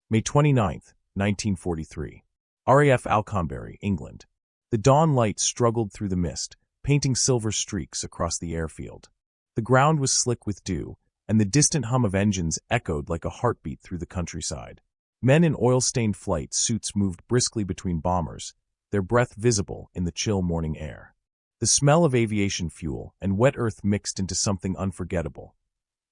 May 29th, 1943. RAF Alconbury, England. The dawn light struggled through the mist, painting silver streaks across the airfield. The ground was slick with dew, and the distant hum of engines echoed like a heartbeat through the countryside. Men in oil-stained flight suits moved briskly between bombers, their breath visible in the chill morning air. The smell of aviation fuel and wet earth mixed into something unforgettable,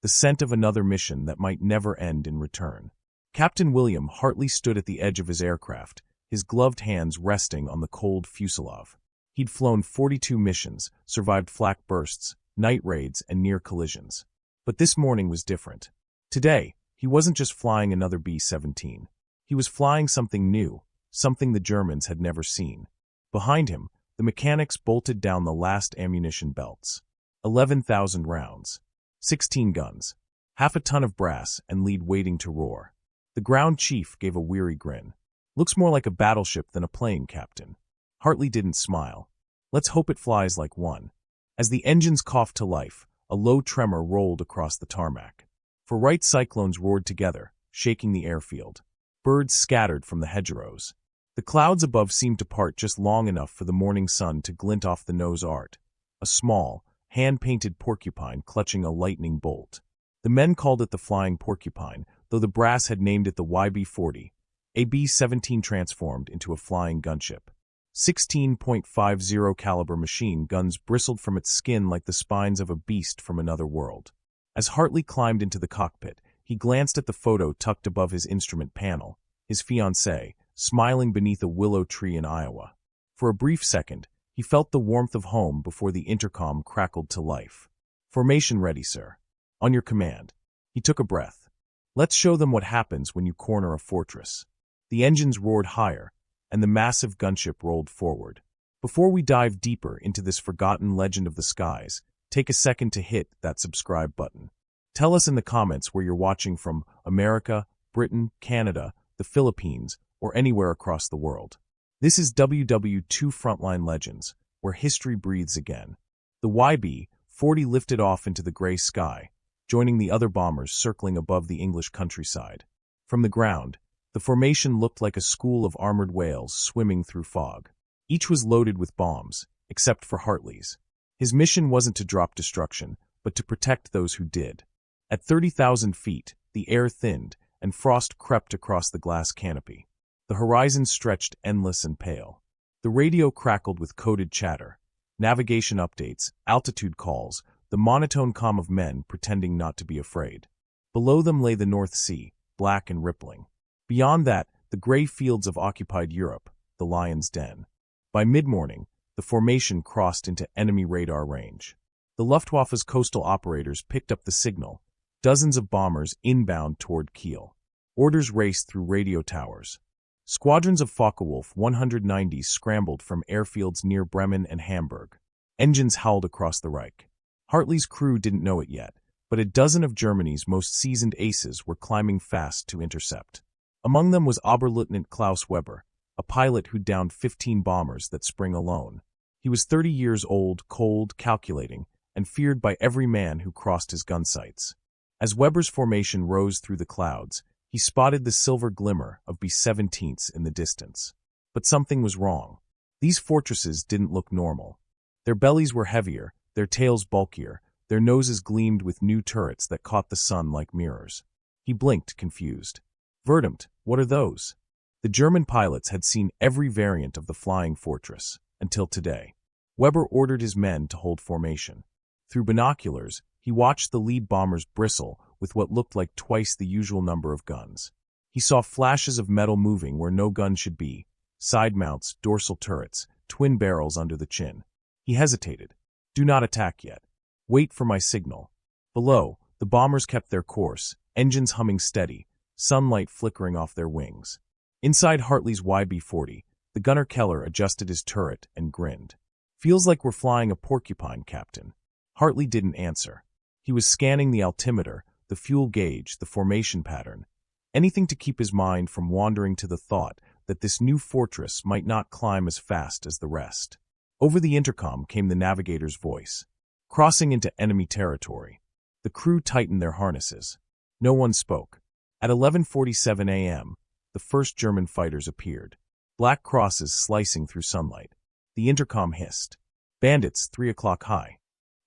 the scent of another mission that might never end in return. Captain William Hartley stood at the edge of his aircraft, his gloved hands resting on the cold fuselage. He'd flown 42 missions, survived flak bursts, night raids, and near collisions. But this morning was different. Today, he wasn't just flying another B-17. He was flying something new, something the Germans had never seen. Behind him, the mechanics bolted down the last ammunition belts. 11,000 rounds, 16 guns, half a ton of brass, and lead waiting to roar. The ground chief gave a weary grin. Looks more like a battleship than a plane, Captain. Hartley didn't smile. Let's hope it flies like one. As the engines coughed to life, a low tremor rolled across the tarmac. For right cyclones roared together, shaking the airfield. Birds scattered from the hedgerows. The clouds above seemed to part just long enough for the morning sun to glint off the nose art. A small, hand-painted porcupine clutching a lightning bolt. The men called it the Flying Porcupine, though the brass had named it the YB-40, a B-17 transformed into a flying gunship. 16.50 caliber machine guns bristled from its skin like the spines of a beast from another world. As Hartley climbed into the cockpit, he glanced at the photo tucked above his instrument panel, his fiancée, smiling beneath a willow tree in Iowa. For a brief second, he felt the warmth of home before the intercom crackled to life. "Formation ready, sir. On your command." He took a breath. "Let's show them what happens when you corner a fortress." The engines roared higher, and the massive gunship rolled forward. Before we dive deeper into this forgotten legend of the skies, take a second to hit that subscribe button. Tell us in the comments where you're watching from: America, Britain, Canada, the Philippines, or anywhere across the world. This is WW2 Frontline Legends, where history breathes again. The YB-40 lifted off into the gray sky, joining the other bombers circling above the English countryside. From the ground, the formation looked like a school of armored whales swimming through fog. Each was loaded with bombs, except for Hartley's. His mission wasn't to drop destruction, but to protect those who did. At 30,000 feet, the air thinned, and frost crept across the glass canopy. The horizon stretched endless and pale. The radio crackled with coded chatter, navigation updates, altitude calls, the monotone calm of men pretending not to be afraid. Below them lay the North Sea, black and rippling. Beyond that, the gray fields of occupied Europe, the lion's den. By mid-morning, the formation crossed into enemy radar range. The Luftwaffe's coastal operators picked up the signal, dozens of bombers inbound toward Kiel. Orders raced through radio towers. Squadrons of Focke-Wulf 190s scrambled from airfields near Bremen and Hamburg. Engines howled across the Reich. Hartley's crew didn't know it yet, but a dozen of Germany's most seasoned aces were climbing fast to intercept. Among them was Oberleutnant Klaus Weber, a pilot who downed 15 bombers that spring alone. He was 30 years old, cold, calculating, and feared by every man who crossed his gun sights. As Weber's formation rose through the clouds, he spotted the silver glimmer of B-17s in the distance. But something was wrong. These fortresses didn't look normal. Their bellies were heavier, their tails bulkier, their noses gleamed with new turrets that caught the sun like mirrors. He blinked, confused. "Verdammt, what are those?" The German pilots had seen every variant of the flying fortress, until today. Weber ordered his men to hold formation. Through binoculars, he watched the lead bombers bristle with what looked like twice the usual number of guns. He saw flashes of metal moving where no gun should be, side mounts, dorsal turrets, twin barrels under the chin. He hesitated. "Do not attack yet. Wait for my signal." Below, the bombers kept their course, engines humming steady, sunlight flickering off their wings. Inside Hartley's YB-40, the gunner Keller adjusted his turret and grinned. "Feels like we're flying a porcupine, Captain." Hartley didn't answer. He was scanning the altimeter, the fuel gauge, the formation pattern, anything to keep his mind from wandering to the thought that this new fortress might not climb as fast as the rest. Over the intercom came the navigator's voice. Crossing into enemy territory. The crew tightened their harnesses. No one spoke. At 11:47 a.m., the first German fighters appeared. Black crosses slicing through sunlight. The intercom hissed. Bandits, 3 o'clock high.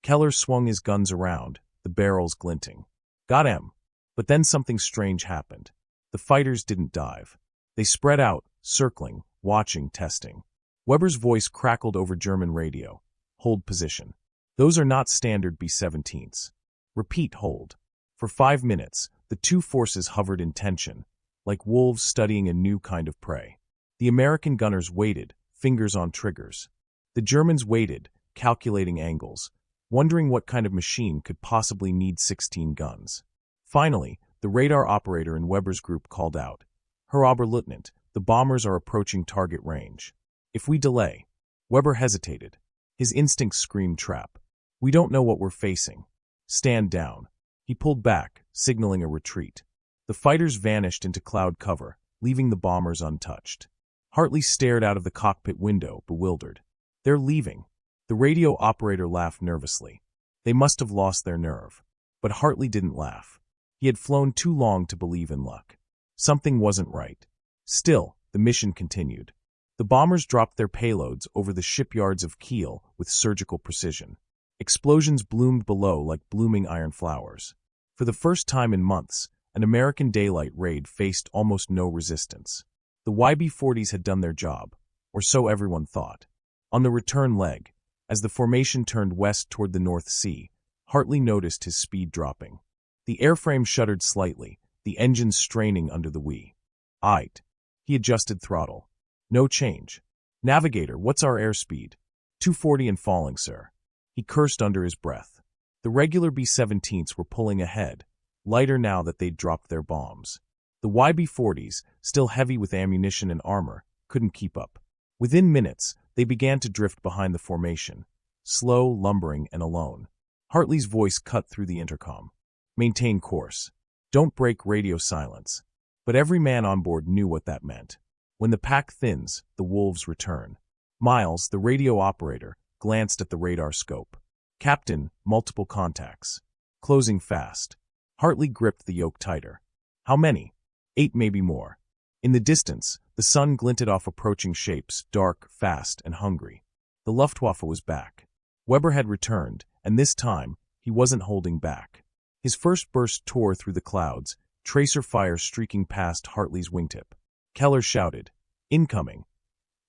Keller swung his guns around, the barrels glinting. Got him. But then something strange happened. The fighters didn't dive. They spread out, circling, watching, testing. Weber's voice crackled over German radio. Hold position. Those are not standard B-17s. Repeat, hold. For 5 minutes, the two forces hovered in tension, like wolves studying a new kind of prey. The American gunners waited, fingers on triggers. The Germans waited, calculating angles, wondering what kind of machine could possibly need 16 guns. Finally, the radar operator in Weber's group called out, Herr Oberleutnant, the bombers are approaching target range. If we delay. Weber hesitated. His instincts screamed trap. We don't know what we're facing. Stand down. He pulled back, signaling a retreat. The fighters vanished into cloud cover, leaving the bombers untouched. Hartley stared out of the cockpit window, bewildered. They're leaving. The radio operator laughed nervously. They must have lost their nerve. But Hartley didn't laugh. He had flown too long to believe in luck. Something wasn't right. Still, the mission continued. The bombers dropped their payloads over the shipyards of Kiel with surgical precision. Explosions bloomed below like blooming iron flowers. For the first time in months, an American daylight raid faced almost no resistance. The YB-40s had done their job, or so everyone thought. On the return leg, as the formation turned west toward the North Sea, Hartley noticed his speed dropping. The airframe shuddered slightly, the engines straining under the wheel. Aight. He adjusted throttle. No change. Navigator, what's our airspeed? 240 and falling, sir. He cursed under his breath. The regular B-17s were pulling ahead, lighter now that they'd dropped their bombs. The YB-40s, still heavy with ammunition and armor, couldn't keep up. Within minutes, they began to drift behind the formation, slow, lumbering, and alone. Hartley's voice cut through the intercom. Maintain course. Don't break radio silence. But every man on board knew what that meant. When the pack thins, the wolves return. Miles, the radio operator, glanced at the radar scope. Captain, multiple contacts. Closing fast. Hartley gripped the yoke tighter. How many? 8, maybe more. In the distance, the sun glinted off approaching shapes, dark, fast, and hungry. The Luftwaffe was back. Weber had returned, and this time, he wasn't holding back. His first burst tore through the clouds, tracer fire streaking past Hartley's wingtip. Keller shouted, "Incoming!"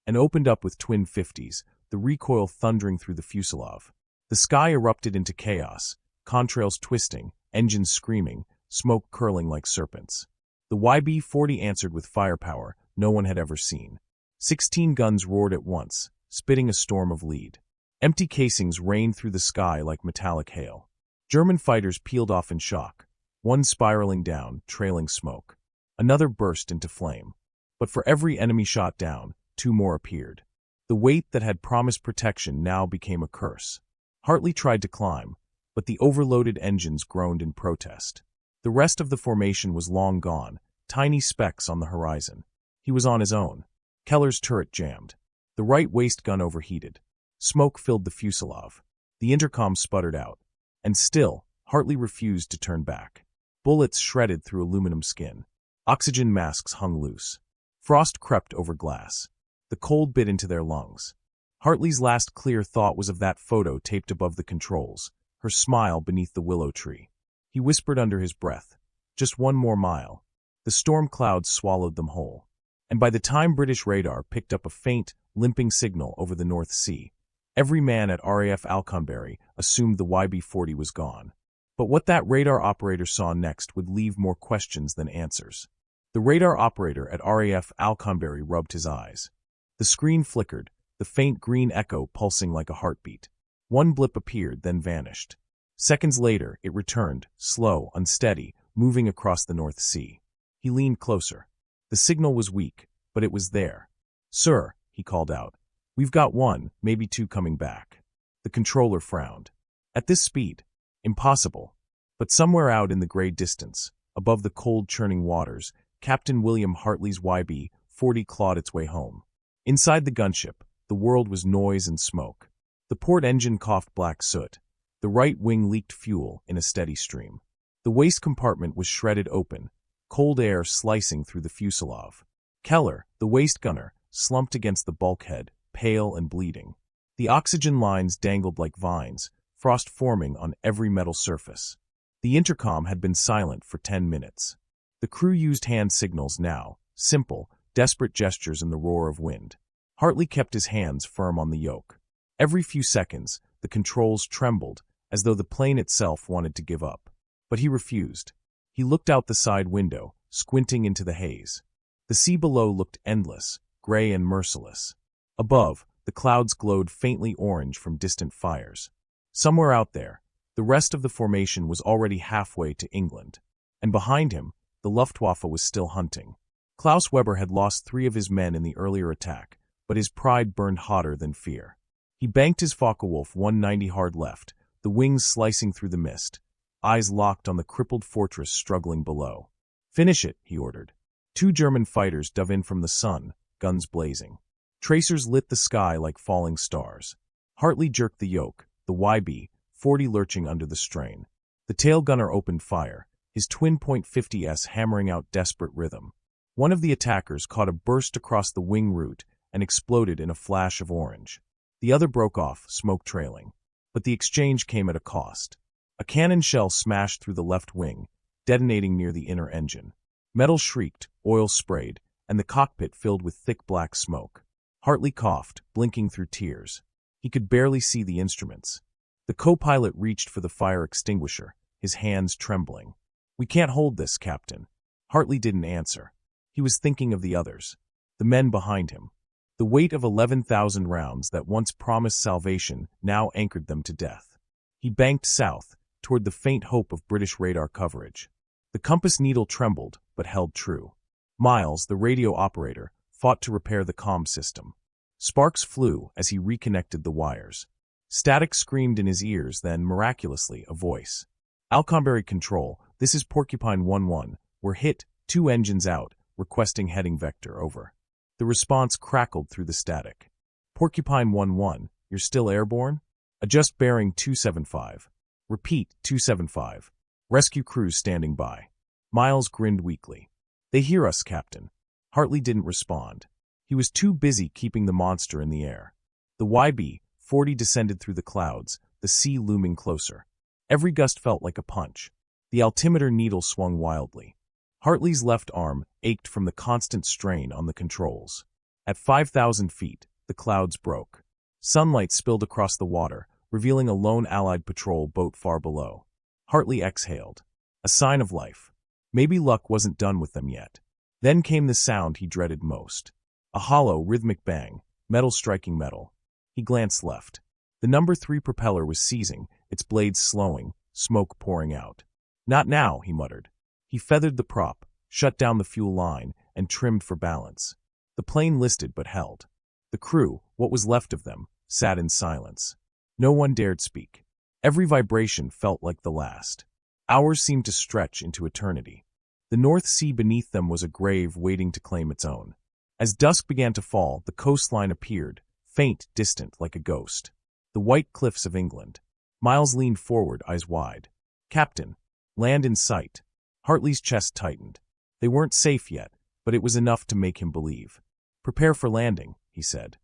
and opened up with twin 50s, the recoil thundering through the fuselage. The sky erupted into chaos, contrails twisting, engines screaming, smoke curling like serpents. The YB-40 answered with firepower no one had ever seen. 16 guns roared at once, spitting a storm of lead. Empty casings rained through the sky like metallic hail. German fighters peeled off in shock, one spiraling down, trailing smoke. Another burst into flame. But for every enemy shot down, 2 more appeared. The weight that had promised protection now became a curse. Hartley tried to climb, but the overloaded engines groaned in protest. The rest of the formation was long gone, tiny specks on the horizon. He was on his own. Keller's turret jammed. The right waist gun overheated. Smoke filled the fuselage. The intercom sputtered out. And still, Hartley refused to turn back. Bullets shredded through aluminum skin. Oxygen masks hung loose. Frost crept over glass. The cold bit into their lungs. Hartley's last clear thought was of that photo taped above the controls, her smile beneath the willow tree. He whispered under his breath, "Just 1 more mile." The storm clouds swallowed them whole. And by the time British radar picked up a faint, limping signal over the North Sea, every man at RAF Alconbury assumed the YB-40 was gone. But what that radar operator saw next would leave more questions than answers. The radar operator at RAF Alconbury rubbed his eyes. The screen flickered, the faint green echo pulsing like a heartbeat. One blip appeared, then vanished. Seconds later, it returned, slow, unsteady, moving across the North Sea. He leaned closer. The signal was weak, but it was there. "Sir," he called out, "we've got 1, maybe 2 coming back." The controller frowned. At this speed? Impossible. But somewhere out in the gray distance, above the cold churning waters, Captain William Hartley's YB-40 clawed its way home. Inside the gunship, the world was noise and smoke. The port engine coughed black soot. The right wing leaked fuel in a steady stream. The waist compartment was shredded open, cold air slicing through the fuselage. Keller, the waist gunner, slumped against the bulkhead, pale and bleeding. The oxygen lines dangled like vines, frost forming on every metal surface. The intercom had been silent for 10 minutes. The crew used hand signals now, simple, desperate gestures in the roar of wind. Hartley kept his hands firm on the yoke. Every few seconds, the controls trembled, as though the plane itself wanted to give up. But he refused. He looked out the side window, squinting into the haze. The sea below looked endless, gray and merciless. Above, the clouds glowed faintly orange from distant fires. Somewhere out there, the rest of the formation was already halfway to England. And behind him, the Luftwaffe was still hunting. Klaus Weber had lost 3 of his men in the earlier attack, but his pride burned hotter than fear. He banked his Focke-Wulf 190 hard left, the wings slicing through the mist, eyes locked on the crippled fortress struggling below. "Finish it," he ordered. 2 German fighters dove in from the sun, guns blazing. Tracers lit the sky like falling stars. Hartley jerked the yoke, the YB-40 lurching under the strain. The tail gunner opened fire, his twin .50s hammering out desperate rhythm. One of the attackers caught a burst across the wing root and exploded in a flash of orange. The other broke off, smoke trailing. But the exchange came at a cost. A cannon shell smashed through the left wing, detonating near the inner engine. Metal shrieked, oil sprayed, and the cockpit filled with thick black smoke. Hartley coughed, blinking through tears. He could barely see the instruments. The co-pilot reached for the fire extinguisher, his hands trembling. "We can't hold this, Captain." Hartley didn't answer. He was thinking of the others, the men behind him. The weight of 11,000 rounds that once promised salvation now anchored them to death. He banked south, toward the faint hope of British radar coverage. The compass needle trembled, but held true. Miles, the radio operator, fought to repair the comm system. Sparks flew as he reconnected the wires. Static screamed in his ears, then, miraculously, a voice. "Alconbury Control, this is Porcupine 1-1. We're hit, 2 engines out, requesting heading vector, over." The response crackled through the static. "Porcupine 1-1, you're still airborne? Adjust bearing 275. Repeat, 275. Rescue crews standing by." Miles grinned weakly. "They hear us, Captain." Hartley didn't respond. He was too busy keeping the monster in the air. The YB-40 descended through the clouds, the sea looming closer. Every gust felt like a punch. The altimeter needle swung wildly. Hartley's left arm ached from the constant strain on the controls. At 5,000 feet, the clouds broke. Sunlight spilled across the water, revealing a lone Allied patrol boat far below. Hartley exhaled. A sign of life. Maybe luck wasn't done with them yet. Then came the sound he dreaded most. A hollow, rhythmic bang, metal striking metal. He glanced left. The number 3 propeller was seizing, its blades slowing, smoke pouring out. "Not now," he muttered. He feathered the prop, shut down the fuel line, and trimmed for balance. The plane listed but held. The crew, what was left of them, sat in silence. No one dared speak. Every vibration felt like the last. Hours seemed to stretch into eternity. The North Sea beneath them was a grave waiting to claim its own. As dusk began to fall, the coastline appeared, faint, distant, like a ghost. The white cliffs of England. Miles leaned forward, eyes wide. "Captain, land in sight." Hartley's chest tightened. They weren't safe yet, but it was enough to make him believe. "Prepare for landing," he said.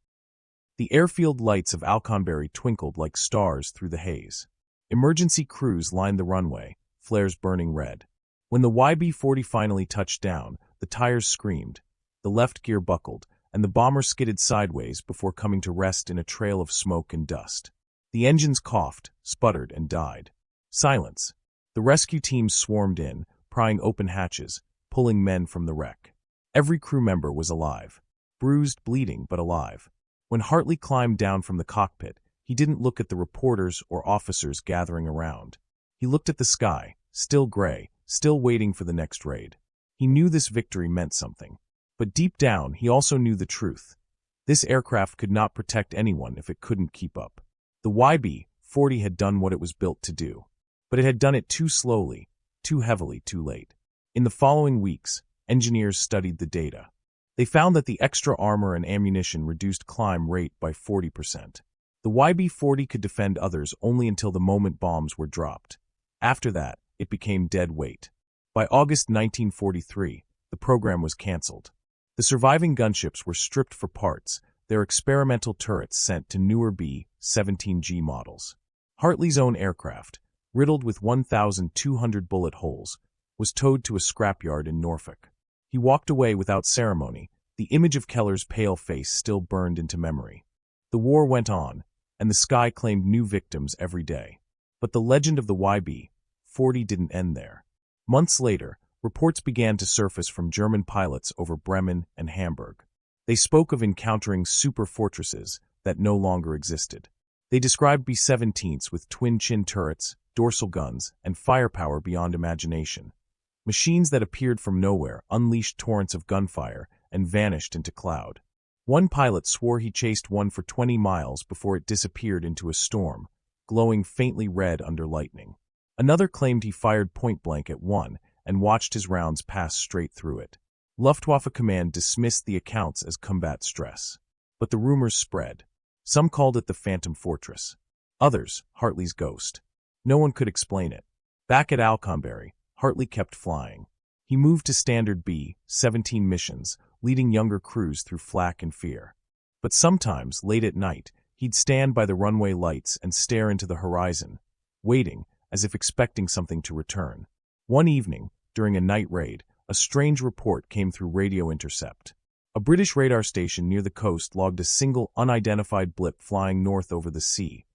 The airfield lights of Alconbury twinkled like stars through the haze. Emergency crews lined the runway, flares burning red. When the YB-40 finally touched down, the tires screamed, the left gear buckled, and the bomber skidded sideways before coming to rest in a trail of smoke and dust. The engines coughed, sputtered, and died. Silence. The rescue teams swarmed in, prying open hatches, pulling men from the wreck. Every crew member was alive. Bruised, bleeding, but alive. When Hartley climbed down from the cockpit, he didn't look at the reporters or officers gathering around. He looked at the sky, still gray, still waiting for the next raid. He knew this victory meant something. But deep down, he also knew the truth. This aircraft could not protect anyone if it couldn't keep up. The YB-40 had done what it was built to do. But it had done it too slowly, too heavily, too late. In the following weeks, engineers studied the data. They found that the extra armor and ammunition reduced climb rate by 40%. The YB-40 could defend others only until the moment bombs were dropped. After that, it became dead weight. By August 1943, the program was cancelled. The surviving gunships were stripped for parts, their experimental turrets sent to newer B-17G models. Hartley's own aircraft, riddled with 1,200 bullet holes, was towed to a scrapyard in Norfolk. He walked away without ceremony, the image of Keller's pale face still burned into memory. The war went on, and the sky claimed new victims every day. But the legend of the YB-40 didn't end there. Months later, reports began to surface from German pilots over Bremen and Hamburg. They spoke of encountering super fortresses that no longer existed. They described B-17s with twin-chin turrets, dorsal guns, and firepower beyond imagination. Machines that appeared from nowhere unleashed torrents of gunfire and vanished into cloud. One pilot swore he chased one for 20 miles before it disappeared into a storm, glowing faintly red under lightning. Another claimed he fired point-blank at one and watched his rounds pass straight through it. Luftwaffe command dismissed the accounts as combat stress. But the rumors spread. Some called it the Phantom Fortress. Others, Hartley's ghost. No one could explain it. Back at Alconbury, Hartley kept flying. He moved to standard B-17 missions, leading younger crews through flak and fear. But sometimes, late at night, he'd stand by the runway lights and stare into the horizon, waiting, as if expecting something to return. One evening, during a night raid, a strange report came through radio intercept. A British radar station near the coast logged a single unidentified blip flying north over the sea.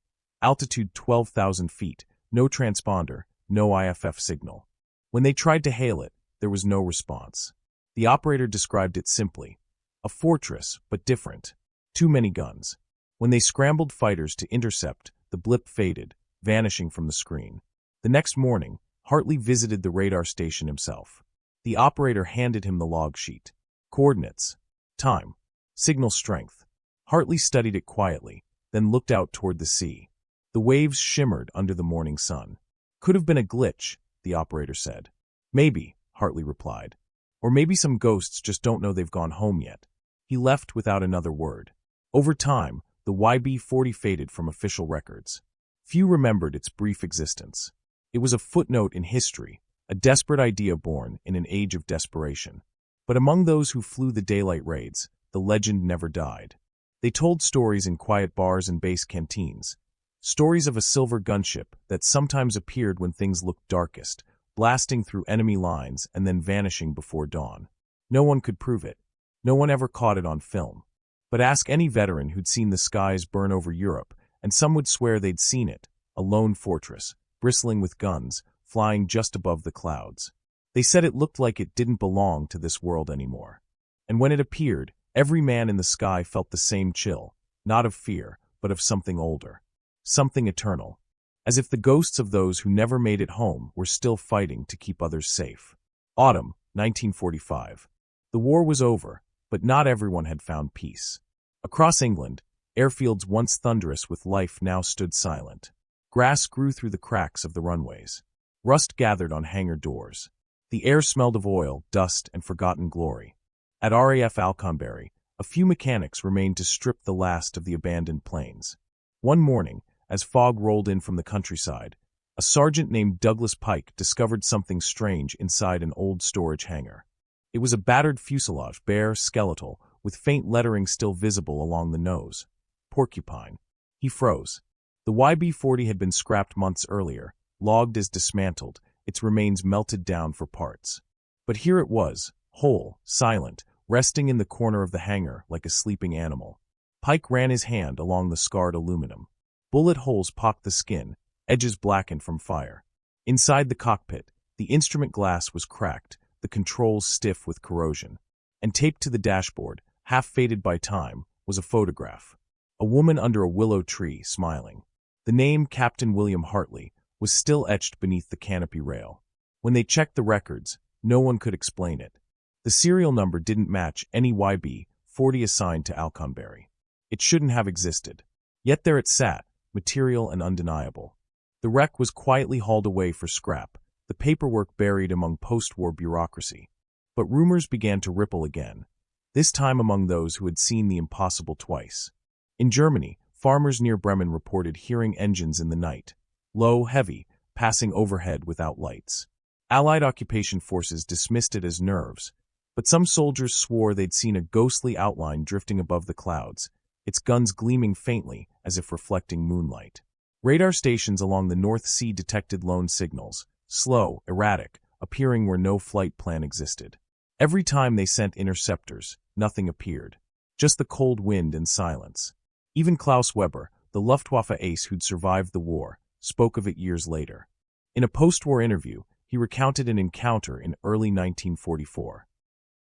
Altitude 12,000 feet, no transponder, no IFF signal. When they tried to hail it, there was no response. The operator described it simply. A fortress, but different. Too many guns. When they scrambled fighters to intercept, the blip faded, vanishing from the screen. The next morning, Hartley visited the radar station himself. The operator handed him the log sheet. Coordinates. Time. Signal strength. Hartley studied it quietly, then looked out toward the sea. The waves shimmered under the morning sun. Could have been a glitch, the operator said. Maybe, Hartley replied. Or maybe some ghosts just don't know they've gone home yet. He left without another word. Over time, the YB-40 faded from official records. Few remembered its brief existence. It was a footnote in history, a desperate idea born in an age of desperation. But among those who flew the daylight raids, the legend never died. They told stories in quiet bars and base canteens. Stories of a silver gunship that sometimes appeared when things looked darkest, blasting through enemy lines and then vanishing before dawn. No one could prove it. No one ever caught it on film. But ask any veteran who'd seen the skies burn over Europe, and some would swear they'd seen it, a lone fortress, bristling with guns, flying just above the clouds. They said it looked like it didn't belong to this world anymore. And when it appeared, every man in the sky felt the same chill, not of fear, but of something older. Something eternal. As if the ghosts of those who never made it home were still fighting to keep others safe. Autumn, 1945. The war was over, but not everyone had found peace. Across England, airfields once thunderous with life now stood silent. Grass grew through the cracks of the runways. Rust gathered on hangar doors. The air smelled of oil, dust, and forgotten glory. At RAF Alconbury, a few mechanics remained to strip the last of the abandoned planes. One morning, as fog rolled in from the countryside, a sergeant named Douglas Pike discovered something strange inside an old storage hangar. It was a battered fuselage, bare, skeletal, with faint lettering still visible along the nose. Porcupine. He froze. The YB-40 had been scrapped months earlier, logged as dismantled, its remains melted down for parts. But here it was, whole, silent, resting in the corner of the hangar like a sleeping animal. Pike ran his hand along the scarred aluminum. Bullet holes pocked the skin, edges blackened from fire. Inside the cockpit, the instrument glass was cracked, the controls stiff with corrosion. And taped to the dashboard, half faded by time, was a photograph. A woman under a willow tree, smiling. The name Captain William Hartley was still etched beneath the canopy rail. When they checked the records, no one could explain it. The serial number didn't match any YB-40 assigned to Alconbury. It shouldn't have existed. Yet there it sat, material and undeniable. The wreck was quietly hauled away for scrap, the paperwork buried among post-war bureaucracy. But rumors began to ripple again, this time among those who had seen the impossible twice. In Germany, farmers near Bremen reported hearing engines in the night, low, heavy, passing overhead without lights. Allied occupation forces dismissed it as nerves, But some soldiers swore they'd seen a ghostly outline drifting above the clouds, its guns gleaming faintly as if reflecting moonlight. Radar stations along the North Sea detected lone signals, slow, erratic, appearing where no flight plan existed. Every time they sent interceptors, nothing appeared. Just the cold wind and silence. Even Klaus Weber, the Luftwaffe ace who'd survived the war, spoke of it years later. In a post-war interview, he recounted an encounter in early 1944.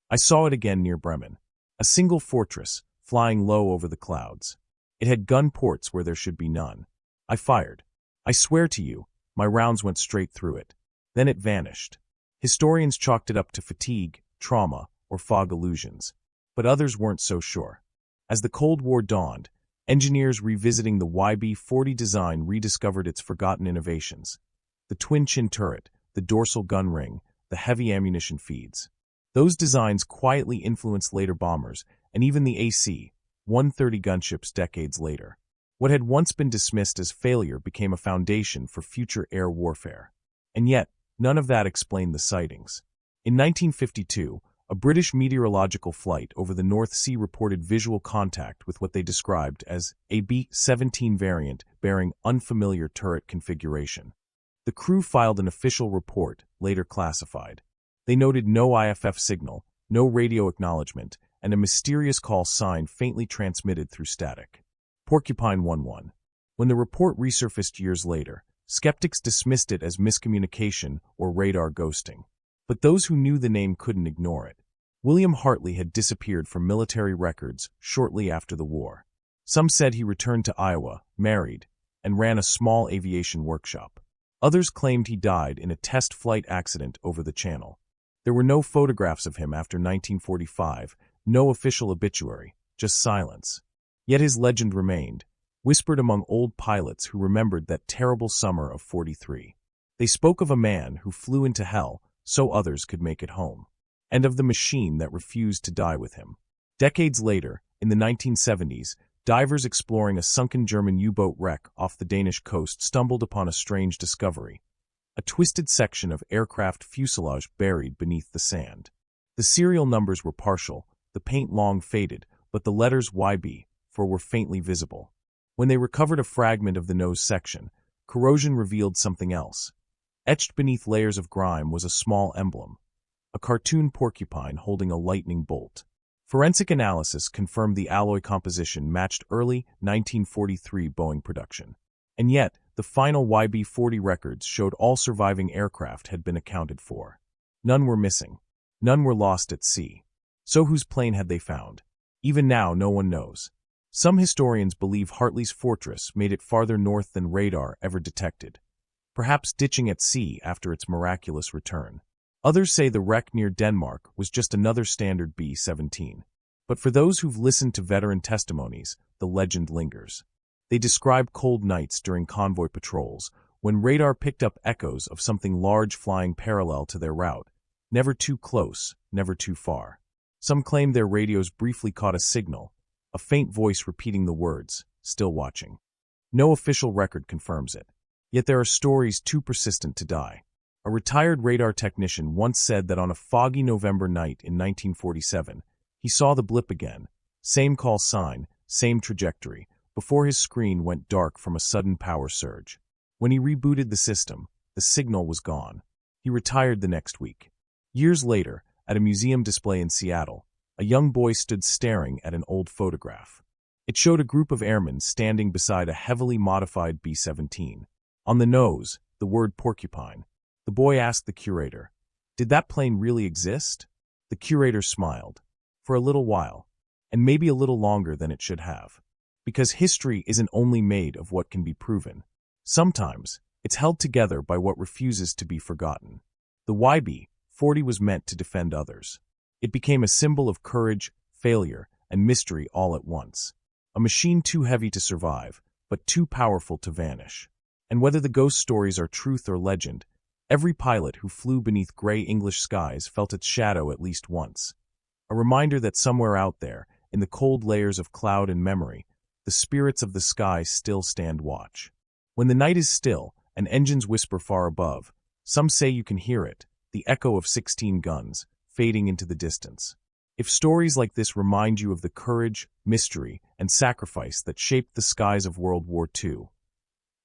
"I saw it again near Bremen. A single fortress, flying low over the clouds. It had gun ports where there should be none. I fired. I swear to you, my rounds went straight through it. Then it vanished." Historians chalked it up to fatigue, trauma, or fog illusions. But others weren't so sure. As the Cold War dawned, engineers revisiting the YB-40 design rediscovered its forgotten innovations. The twin-chin turret, the dorsal gun ring, the heavy ammunition feeds. Those designs quietly influenced later bombers, and even the AC-130 gunships decades later. What had once been dismissed as failure became a foundation for future air warfare. And yet, none of that explained the sightings. In 1952, a British meteorological flight over the North Sea reported visual contact with what they described as a B-17 variant bearing unfamiliar turret configuration. The crew filed an official report, later classified. They noted no IFF signal, no radio acknowledgement, and a mysterious call sign faintly transmitted through static. Porcupine 11. When the report resurfaced years later, skeptics dismissed it as miscommunication or radar ghosting. But those who knew the name couldn't ignore it. William Hartley had disappeared from military records shortly after the war. Some said he returned to Iowa, married, and ran a small aviation workshop. Others claimed he died in a test flight accident over the Channel. There were no photographs of him after 1945, no official obituary, just silence. Yet his legend remained, whispered among old pilots who remembered that terrible summer of '43. They spoke of a man who flew into hell so others could make it home, and of the machine that refused to die with him. Decades later, in the 1970s, divers exploring a sunken German U-boat wreck off the Danish coast stumbled upon a strange discovery. A twisted section of aircraft fuselage buried beneath the sand. The serial numbers were partial, the paint long faded, but the letters YB-4 were faintly visible. When they recovered a fragment of the nose section, corrosion revealed something else. Etched beneath layers of grime was a small emblem, a cartoon porcupine holding a lightning bolt. Forensic analysis confirmed the alloy composition matched early 1943 Boeing production. And yet, the final YB-40 records showed all surviving aircraft had been accounted for. None were missing. None were lost at sea. So whose plane had they found? Even now, no one knows. Some historians believe Hartley's fortress made it farther north than radar ever detected, perhaps ditching at sea after its miraculous return. Others say the wreck near Denmark was just another standard B-17. But for those who've listened to veteran testimonies, the legend lingers. They describe cold nights during convoy patrols, when radar picked up echoes of something large flying parallel to their route, never too close, never too far. Some claim their radios briefly caught a signal, a faint voice repeating the words, "Still watching." No official record confirms it. Yet there are stories too persistent to die. A retired radar technician once said that on a foggy November night in 1947, he saw the blip again, same call sign, same trajectory, before his screen went dark from a sudden power surge. When he rebooted the system, the signal was gone. He retired the next week. Years later, at a museum display in Seattle, a young boy stood staring at an old photograph. It showed a group of airmen standing beside a heavily modified B-17. On the nose, the word porcupine. The boy asked the curator, "Did that plane really exist?" The curator smiled. For a little while, and maybe a little longer than it should have. Because history isn't only made of what can be proven. Sometimes, it's held together by what refuses to be forgotten. The YB-40 was meant to defend others. It became a symbol of courage, failure, and mystery all at once. A machine too heavy to survive, but too powerful to vanish. And whether the ghost stories are truth or legend, every pilot who flew beneath gray English skies felt its shadow at least once. A reminder that somewhere out there, in the cold layers of cloud and memory, the spirits of the sky still stand watch. When the night is still and engines whisper far above, some say you can hear it, the echo of 16 guns, fading into the distance. If stories like this remind you of the courage, mystery, and sacrifice that shaped the skies of World War II,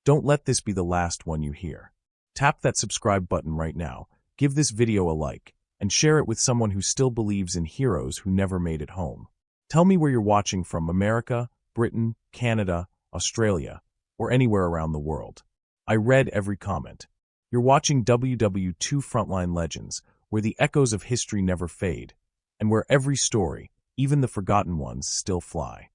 don't let this be the last one you hear. Tap that subscribe button right now, give this video a like, and share it with someone who still believes in heroes who never made it home. Tell me where you're watching from: America, Britain, Canada, Australia, or anywhere around the world. I read every comment. You're watching WW2 Frontline Legends, where the echoes of history never fade, and where every story, even the forgotten ones, still fly.